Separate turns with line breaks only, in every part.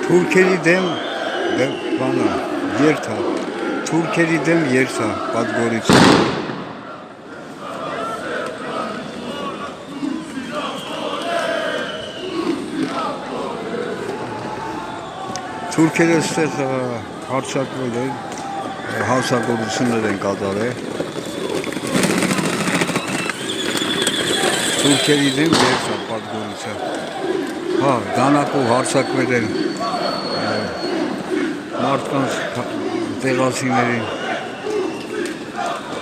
Թուրքերի դեմ բանը երթա, թուրքերի դեմ երթա պատգորից։ Թուրքերը ստեղ հարձակվել են, հանցագործություններ են կատարել, թուրքերի դեմ երթա պատգորից։ Դանակով հարձակվել են մարդկանց տեղացիներին,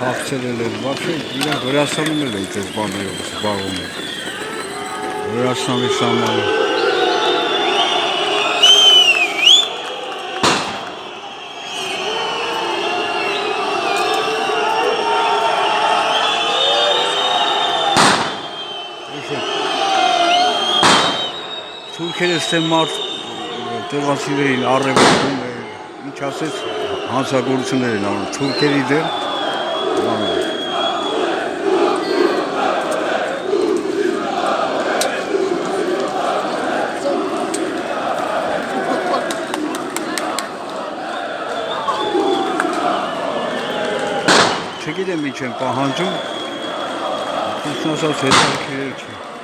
հաղթել են, բացի իրենք Վրաստանում էլ են այդպես բաներով զբաղվում են, Վրաստանի սահմանը։ Թուրքերը ստե մարդ տեղացիներին առևտրում են, ինչ ասեց, հանցագործություններ են անում, թուրքերի դեմ չգիտեմ ինչ են պահանջում, ինքն ասած հետաքրքիր չէ։